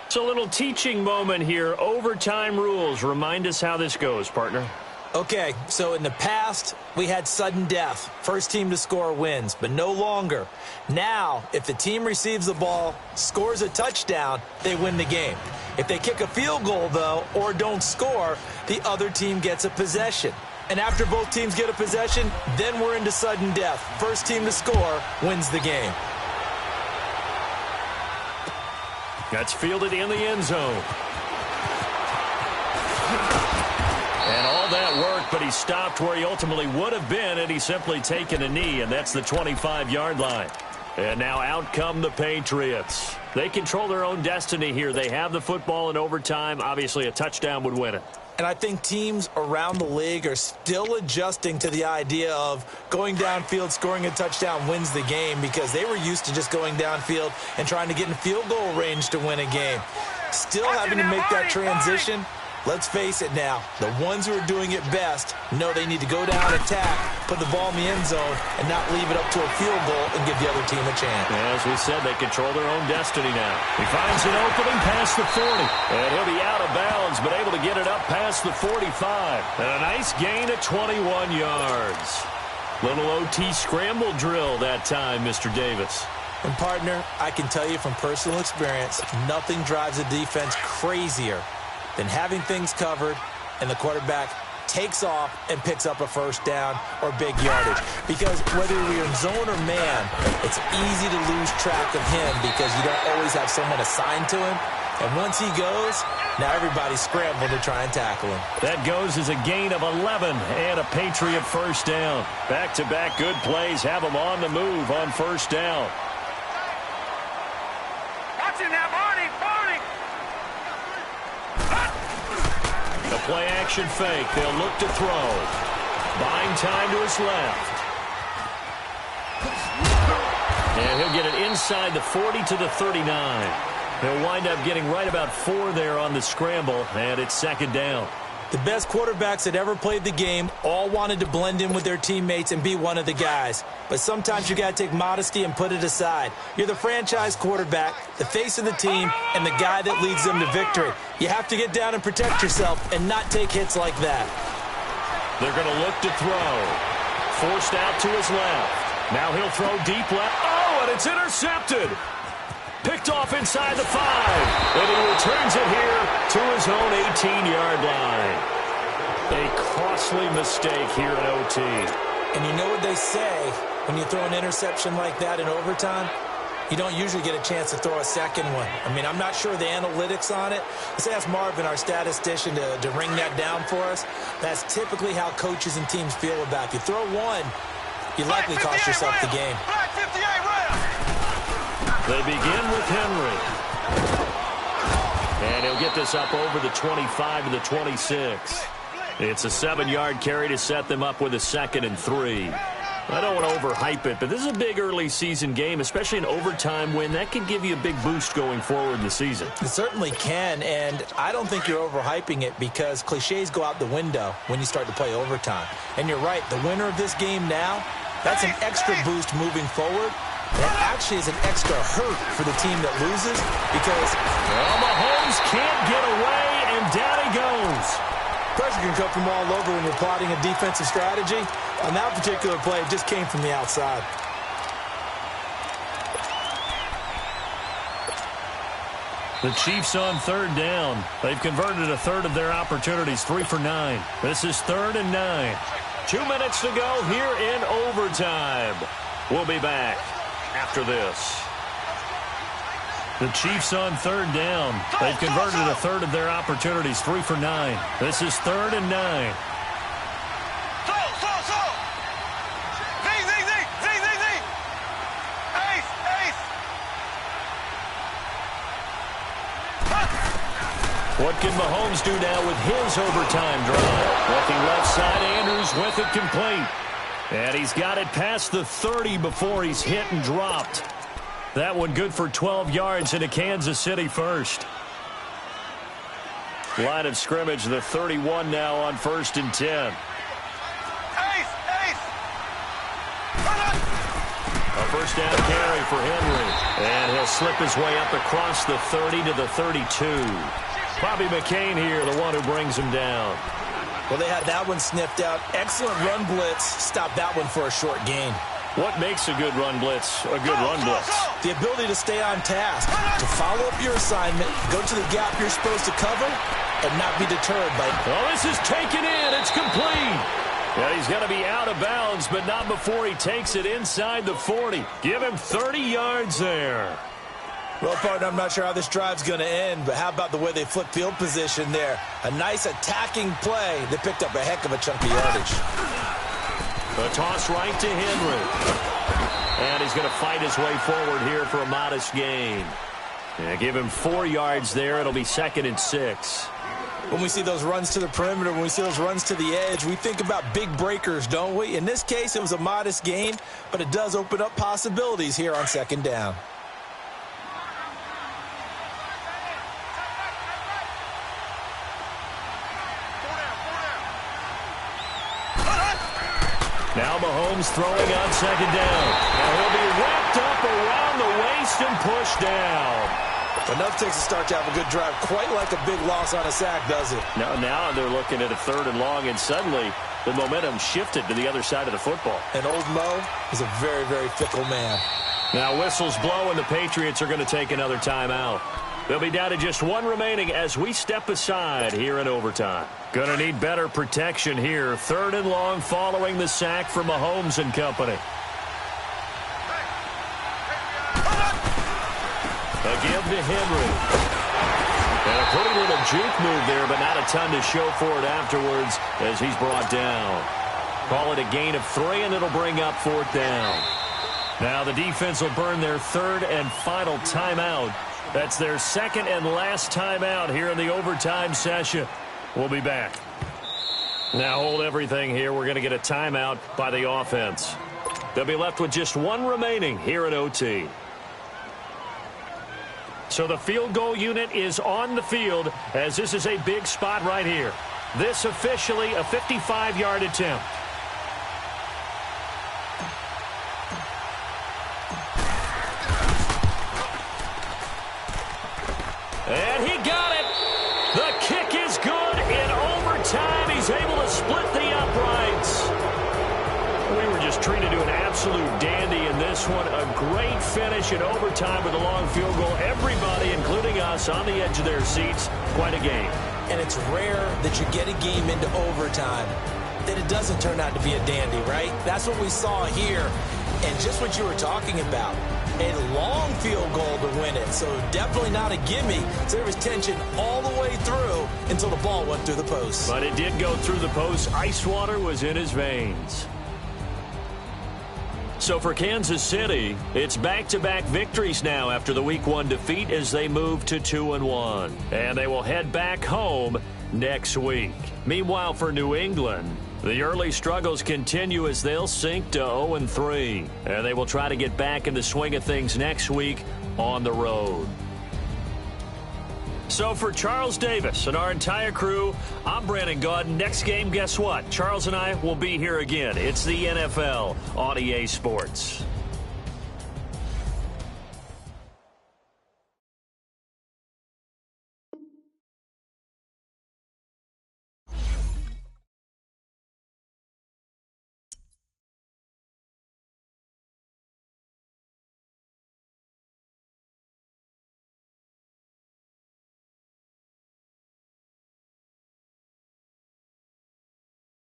It's a little teaching moment here. Overtime rules. Remind us how this goes, partner. Okay, so in the past, we had sudden death. First team to score wins, but no longer. Now, if the team receives the ball, scores a touchdown, they win the game. If they kick a field goal, though, or don't score, the other team gets a possession. And after both teams get a possession, then we're into sudden death. First team to score wins the game. That's fielded in the end zone. And all that worked, but he stopped where he ultimately would have been, and he's simply taken a knee, and that's the 25-yard line. And now out come the Patriots. They control their own destiny here. They have the football in overtime. Obviously, a touchdown would win it. And I think teams around the league are still adjusting to the idea of going downfield, scoring a touchdown wins the game, because they were used to just going downfield and trying to get in field goal range to win a game. Still having to make that transition. Let's face it now, the ones who are doing it best know they need to go down, attack, put the ball in the end zone, and not leave it up to a field goal and give the other team a chance. As we said, they control their own destiny now. He finds an opening past the 40, and he'll be out of bounds, but able to get it up past the 45. And a nice gain of 21 yards. Little OT scramble drill that time, Mr. Davis. And, partner, I can tell you from personal experience, nothing drives a defense crazier than having things covered and the quarterback takes off and picks up a first down or big yardage. Because whether we're in zone or man, it's easy to lose track of him because you don't always have someone assigned to him. And once he goes, now everybody's scrambling to try and tackle him. That goes as a gain of 11 and a Patriot first down. Back-to-back good plays have them on the move on first down. Watch it now, Barney! The play-action fake. They'll look to throw. Buying time to his left. And he'll get it inside the 40 to the 39. He'll wind up getting right about 4 there on the scramble, and it's second down. The best quarterbacks that ever played the game all wanted to blend in with their teammates and be one of the guys. But sometimes you got to take modesty and put it aside. You're the franchise quarterback, the face of the team, and the guy that leads them to victory. You have to get down and protect yourself and not take hits like that. They're going to look to throw. Forced out to his left. Now he'll throw deep left. Oh, and it's intercepted. Picked off inside the 5. And he returns it here to his own 18-yard line. A costly mistake here in OT. And you know what they say, when you throw an interception like that in overtime, you don't usually get a chance to throw a second one. I mean, I'm not sure the analytics on it. Let's ask Marvin, our statistician, to ring that down for us. That's typically how coaches and teams feel about it. You throw one, you likely cost yourself the game. They begin with Henry. And he'll get this up over the 25 to the 26. It's a 7-yard carry to set them up with a 2nd and 3. I don't want to overhype it, but this is a big early season game, especially an overtime win. That can give you a big boost going forward in the season. It certainly can, and I don't think you're overhyping it because cliches go out the window when you start to play overtime. And you're right, the winner of this game now, that's an extra boost moving forward. That actually is an extra hurt for the team that loses because Mahomes can't get away, and down he goes. Pressure can come from all over when you're plotting a defensive strategy. On that particular play, it just came from the outside. The Chiefs on third down. They've converted a third of their opportunities, 3 for 9. This is 3rd and 9. 2 minutes to go here in overtime. We'll be back after this. The Chiefs on third down. They've converted a third of their opportunities, 3 for 9. This is 3rd and 9. What can Mahomes do now with his overtime drive? Looking left side, Andrews with it complete. And he's got it past the 30 before he's hit and dropped. That one good for 12 yards into Kansas City first. Line of scrimmage, the 31 now on 1st and 10. A first down carry for Henry. And he'll slip his way up across the 30 to the 32. Bobby McCain here, the one who brings him down. Well, they had that one sniffed out. Excellent run blitz. Stopped that one for a short gain. What makes a good run blitz a good run blitz? The ability to stay on task, to follow up your assignment, go to the gap you're supposed to cover, and not be deterred by... Oh, this is taken in. It's complete. Yeah, he's got to be out of bounds, but not before he takes it inside the 40. Give him 30 yards there. Well, partner, I'm not sure how this drive's going to end, but how about the way they flip field position there? A nice attacking play that picked up a heck of a chunk of yardage. A toss right to Henry. And he's going to fight his way forward here for a modest gain. Yeah, give him 4 yards there. It'll be 2nd and 6. When we see those runs to the perimeter, when we see those runs to the edge, we think about big breakers, don't we? In this case, it was a modest gain, but it does open up possibilities here on 2nd down. Now Mahomes throwing on 2nd down. And he'll be wrapped up around the waist and pushed down. Enough takes a start to have a good drive. Quite like a big loss on a sack, does it? Now they're looking at a 3rd and long, and suddenly the momentum shifted to the other side of the football. And old Mo is a very, very fickle man. Now whistles blow, and the Patriots are going to take another timeout. They'll be down to just 1 remaining as we step aside here in overtime. Going to need better protection here. 3rd and long following the sack from Mahomes and company. A give to Henry. And a pretty little juke move there, but not a ton to show for it afterwards as he's brought down. Call it a gain of 3, and it'll bring up 4th down. Now the defense will burn their 3rd and final timeout. That's their 2nd and last timeout here in the overtime session. We'll be back. Now hold everything here. We're going to get a timeout by the offense. They'll be left with just 1 remaining here at OT. So the field goal unit is on the field as this is a big spot right here. This officially a 55-yard attempt. And he got it. The kick is good in overtime. He's able to split the uprights. We were just treated to an absolute dandy in this one. A great finish in overtime with a long field goal. Everybody, including us, on the edge of their seats. Quite a game. And it's rare that you get a game into overtime that it doesn't turn out to be a dandy, right? That's what we saw here. And just what you were talking about, a long field goal to win it. So definitely not a gimme. So there was tension all the way through until the ball went through the post. But it did go through the post. Ice water was in his veins. So for Kansas City, it's back-to-back victories now after the Week 1 defeat as they move to 2-1. And they will head back home next week. Meanwhile, for New England, the early struggles continue as they'll sink to 0-3. And they will try to get back in the swing of things next week on the road. So for Charles Davis and our entire crew, I'm Brandon Gaudin. Next game, guess what? Charles and I will be here again. It's the NFL on EA Sports.